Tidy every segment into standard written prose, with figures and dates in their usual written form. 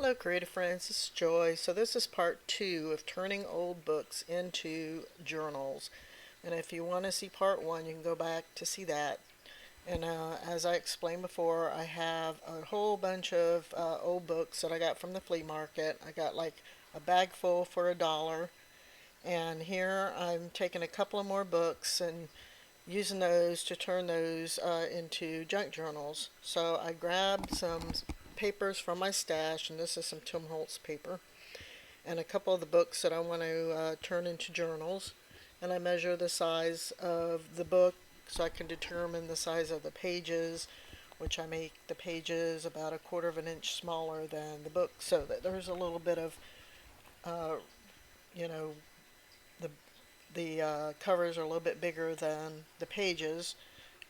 Hello creative friends, this is Joy. So this is part 2 of turning old books into journals. And if you want to see part 1, you can go back to see that. And as I explained before, I have a whole bunch of old books that I got from the flea market. I got like a bag full for $1. And here I'm taking a couple of more books and using those to turn those into junk journals. So I grabbed some papers from my stash, and this is some Tim Holtz paper, and a couple of the books that I want to turn into journals. And I measure the size of the book so I can determine the size of the pages, which I make the pages about a quarter of an inch smaller than the book so that there's a little bit of, uh, you know, the the covers are a little bit bigger than the pages.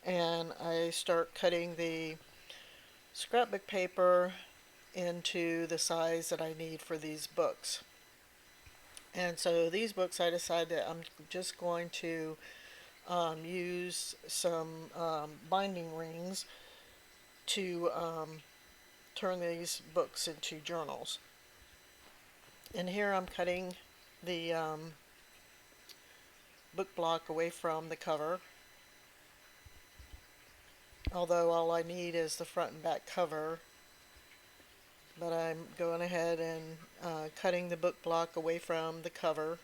And I start cutting the scrapbook paper into the size that I need for these books. And so these books, I decided that I'm just going to use some binding rings to turn these books into journals. And here I'm cutting the book block away from the cover, although all I need is the front and back cover. But I'm going ahead and cutting the book block away from the cover.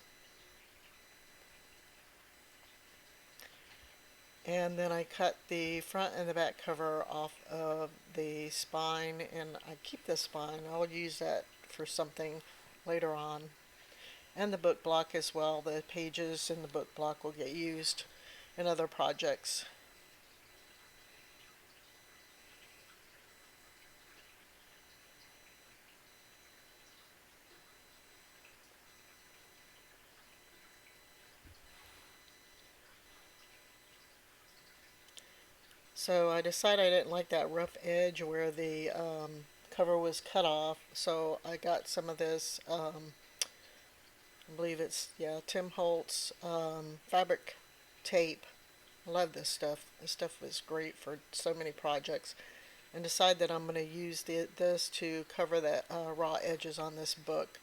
And then I cut the front and the back cover off of the spine, and I keep the spine. I'll use that for something later on. And the book block as well. The pages in the book block will get used in other projects. So I decided I didn't like that rough edge where the cover was cut off, so I got some of this, I believe it's, yeah, Tim Holtz fabric tape. I love this stuff. This stuff is great for so many projects. And decide that I'm going to use this to cover the raw edges on this book.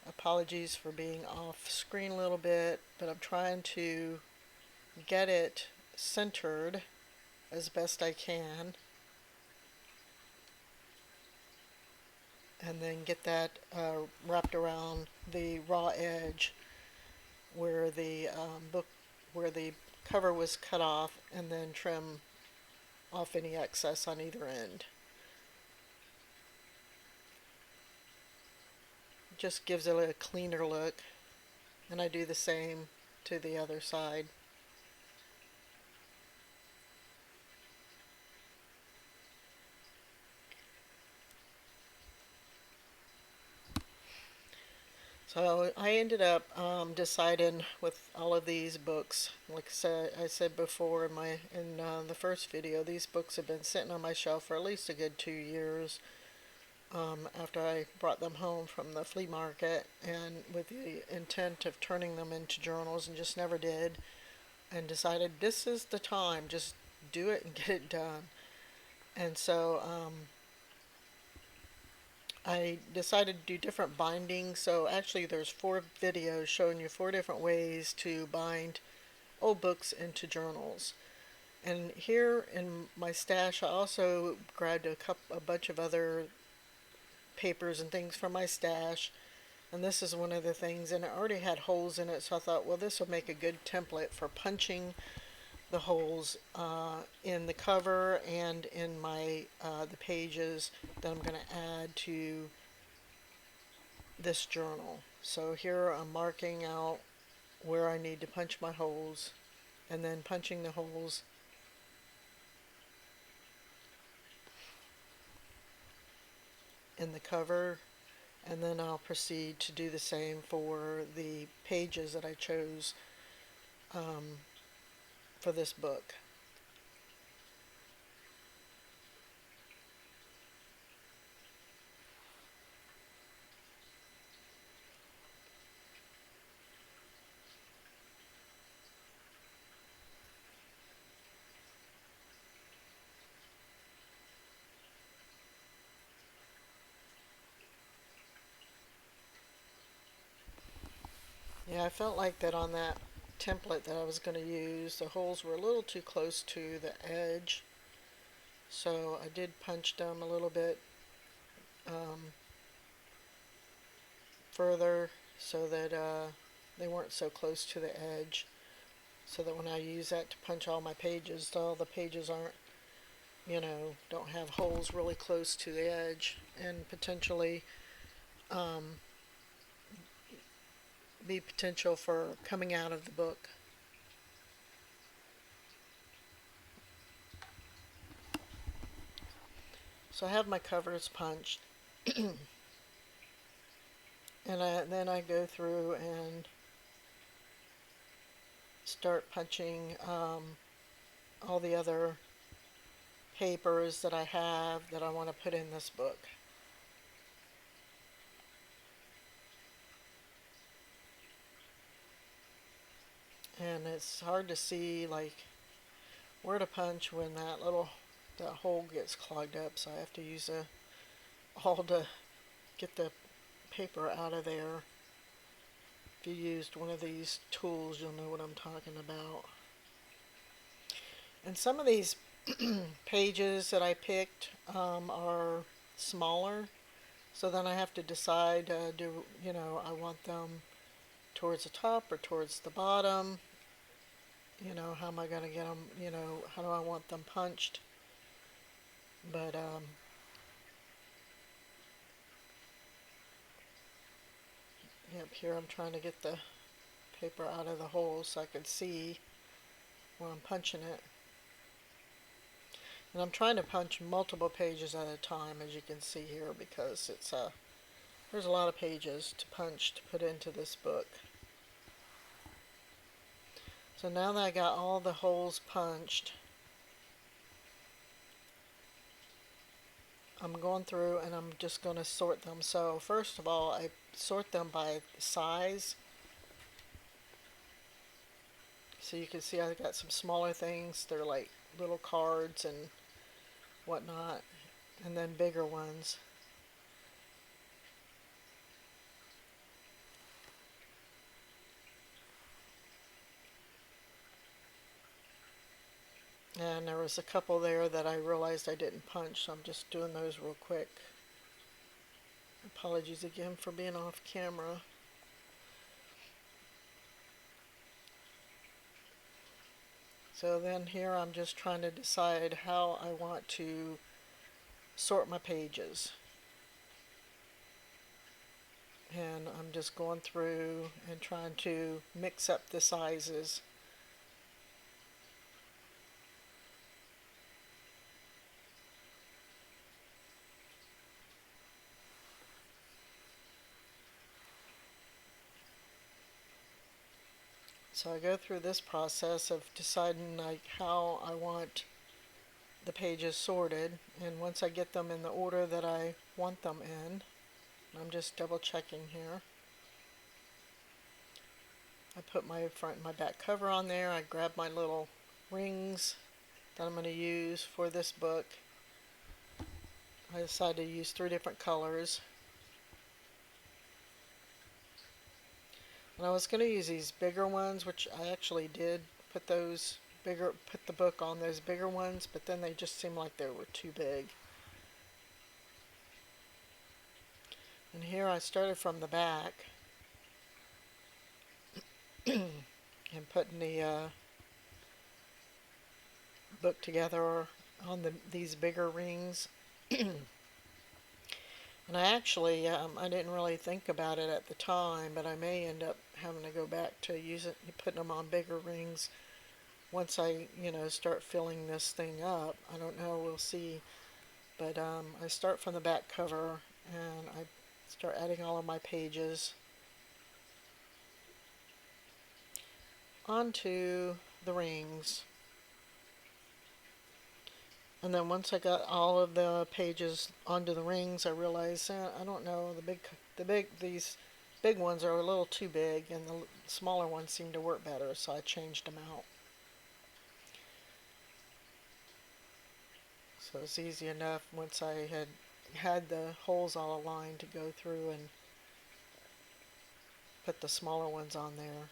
Apologies for being off screen a little bit, but I'm trying to get it centered as best I can, and then get that wrapped around the raw edge where the where the cover was cut off, and then trim off any excess on either end. Just gives it a cleaner look, and I do the same to the other side. So I ended up deciding with all of these books, like I said before in the first video, these books have been sitting on my shelf for at least a good 2 years after I brought them home from the flea market, and with the intent of turning them into journals, and just never did, and decided this is the time, just do it and get it done. And so I decided to do different bindings. So actually there's 4 videos showing you 4 different ways to bind old books into journals. And here in my stash I also grabbed a bunch of other papers and things from my stash. And this is one of the things, and it already had holes in it, so I thought, well, this will make a good template for punching the holes in the cover and in my the pages that I'm going to add to this journal. So here I'm marking out where I need to punch my holes, and then punching the holes in the cover, and then I'll proceed to do the same for the pages that I chose for this book. I felt like that on that template that I was going to use, the holes were a little too close to the edge, so I did punch them a little bit um, further so that they weren't so close to the edge, so that when I use that to punch all my pages, all the pages aren't, don't have holes really close to the edge and potentially um, be potential for coming out of the book. So I have my covers punched, and then I go through and start punching all the other papers that I have that I want to put in this book. And it's hard to see like where to punch when that hole gets clogged up, so I have to use a awl to get the paper out of there. If you used one of these tools, you'll know what I'm talking about. And some of these pages that I picked are smaller, so then I have to decide, I want them towards the top or towards the bottom? How am I going to get them, how do I want them punched? But, yep, here I'm trying to get the paper out of the hole so I can see where I'm punching it. And I'm trying to punch multiple pages at a time, as you can see here, because there's a lot of pages to punch to put into this book. So now that I got all the holes punched, I'm going through and I'm just going to sort them. So first of all, I sort them by size. So you can see I got some smaller things. They're like little cards and whatnot, and then bigger ones. And there was a couple there that I realized I didn't punch, so I'm just doing those real quick. Apologies again for being off camera. So then here I'm just trying to decide how I want to sort my pages. And I'm just going through and trying to mix up the sizes. So I go through this process of deciding like how I want the pages sorted, and once I get them in the order that I want them in, I'm just double checking here. I put my front and my back cover on there. I grab my little rings that I'm going to use for this book. I decided to use 3 different colors. And I was going to use these bigger ones, which I actually did put the book on those bigger ones, but then they just seemed like they were too big. And here I started from the back and putting the book together on these bigger rings. And I actually, I didn't really think about it at the time, but I may end up having to go back to putting them on bigger rings once I, start filling this thing up. I don't know, we'll see. But I start from the back cover and I start adding all of my pages onto the rings. And then once I got all of the pages onto the rings, I realized, I don't know, these big ones are a little too big, and the smaller ones seem to work better, so I changed them out. So it's easy enough once I had the holes all aligned to go through and put the smaller ones on there.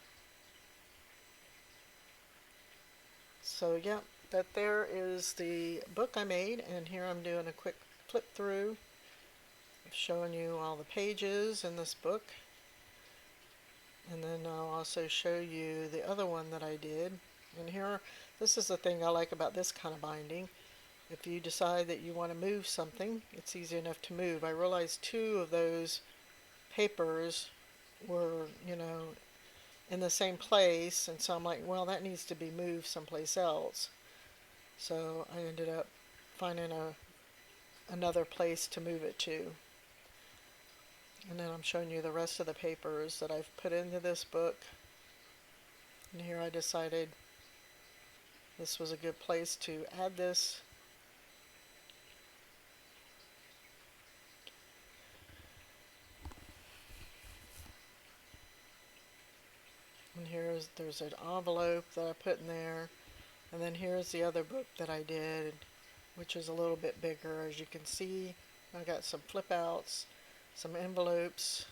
So yeah, that there is the book I made, and here I'm doing a quick flip through, showing you all the pages in this book. And then I'll also show you the other one that I did. And here, this is the thing I like about this kind of binding. If you decide that you want to move something, it's easy enough to move. I realized 2 of those papers were, in the same place, and so I'm like, well, that needs to be moved someplace else. So I ended up finding another place to move it to. And then I'm showing you the rest of the papers that I've put into this book. And here I decided this was a good place to add this. And there's an envelope that I put in there. And then here's the other book that I did, which is a little bit bigger. As you can see, I got some flip outs, some envelopes,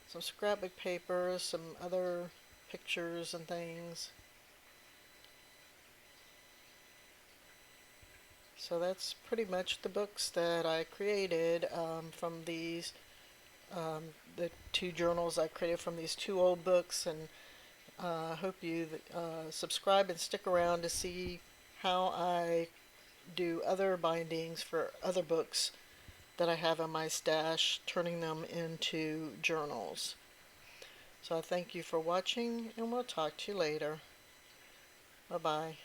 some scrapbook paper, some other pictures and things. So that's pretty much the books that I created from these, the 2 journals I created from these 2 old books. And I hope you subscribe and stick around to see how I do other bindings for other books that I have in my stash, turning them into journals. So I thank you for watching, and we'll talk to you later. Bye-bye.